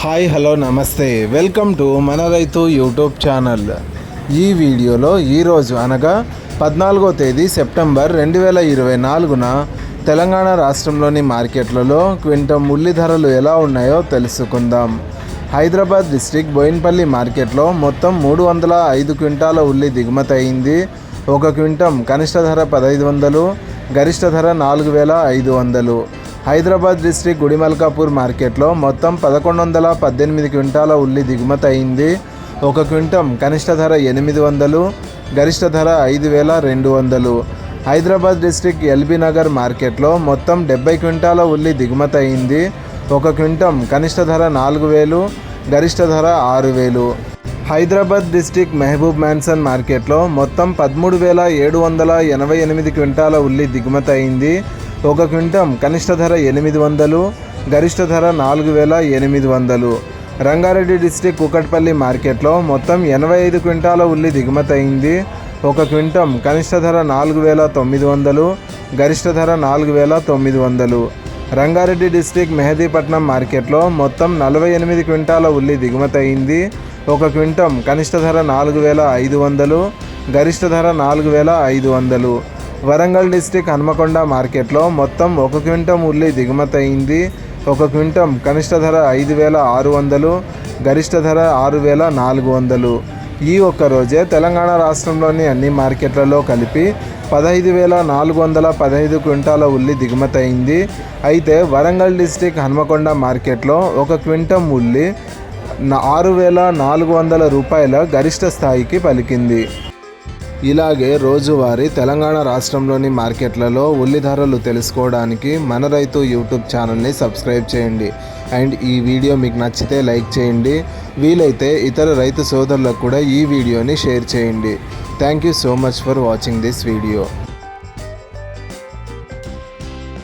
Hi hello నమస్తే welcome to మన రైతు యూట్యూబ్ ఛానల్. ఈ వీడియోలో ఈరోజు అనగా 14వ తేదీ సెప్టెంబర్ 2024న తెలంగాణ రాష్ట్రంలోని మార్కెట్లలో క్వింటం ఉల్లి ధరలు ఎలా ఉన్నాయో తెలుసుకుందాం. హైదరాబాద్ డిస్ట్రిక్ట్ బోయిన్పల్లి మార్కెట్లో మొత్తం 305 క్వింటాల ఉల్లి దిగుమతి అయింది. ఒక క్వింటం కనిష్ట ధర 1500, గరిష్ట ధర 4500. హైదరాబాద్ డిస్ట్రిక్ట్ గుడిమల్కాపూర్ మార్కెట్లో మొత్తం 1118 క్వింటాల ఉల్లి దిగుమతి అయింది. ఒక క్వింటం కనిష్ట ధర 800, గరిష్ట ధర 5200. హైదరాబాద్ డిస్ట్రిక్ట్ ఎల్బీ నగర్ మార్కెట్లో మొత్తం 70 క్వింటాల ఉల్లి దిగుమతి అయింది. ఒక క్వింటం కనిష్ట ధర 4000, గరిష్ట ధర 6000. హైదరాబాద్ డిస్ట్రిక్ట్ మహబూబ్ మ్యాన్సన్ మార్కెట్లో మొత్తం 13788 క్వింటాల ఉల్లి దిగుమతి అయింది. ఒక క్వింటం కనిష్ట ధర 800, గరిష్ట ధర 4800. రంగారెడ్డి డిస్ట్రిక్ట్ కుకట్పల్లి మార్కెట్లో మొత్తం 85 క్వింటాల ఉల్లి దిగుమతి అయింది. ఒక క్వింటం కనిష్ట ధర 4900, గరిష్ట ధర 4900. రంగారెడ్డి డిస్ట్రిక్ట్ మెహదీపట్నం మార్కెట్లో మొత్తం 48 క్వింటాల ఉల్లి దిగుమతి అయింది. ఒక క్వింటం కనిష్ట ధర 4500, గరిష్ట ధర 4500. వరంగల్ డిస్ట్రిక్ట్ హన్మకొండ మార్కెట్లో మొత్తం 1 క్వింటం ఉల్లి దిగుమతి అయింది. ఒక క్వింటం కనిష్ట ధర 5600, గరిష్ట ధర 6400. ఈ ఒక్క రోజే తెలంగాణ రాష్ట్రంలోని అన్ని మార్కెట్లలో కలిపి 15415 క్వింటాల ఉల్లి దిగుమతి అయింది. అయితే వరంగల్ డిస్ట్రిక్ట్ హన్మకొండ మార్కెట్లో 1 క్వింటం ఉల్లి 6400 రూపాయల గరిష్ట స్థాయికి పలికింది. ఇలాగే రోజువారీ తెలంగాణ రాష్ట్రంలోని మార్కెట్లలో ఉల్లి ధరలు తెలుసుకోవడానికి మన రైతు యూట్యూబ్ ఛానల్ని సబ్స్క్రైబ్ చేయండి. అండ్ ఈ వీడియో మీకు నచ్చితే లైక్ చేయండి. వీలైతే ఇతర రైతు సోదరులకు కూడా ఈ వీడియోని షేర్ చేయండి. Thank you so much for watching this video.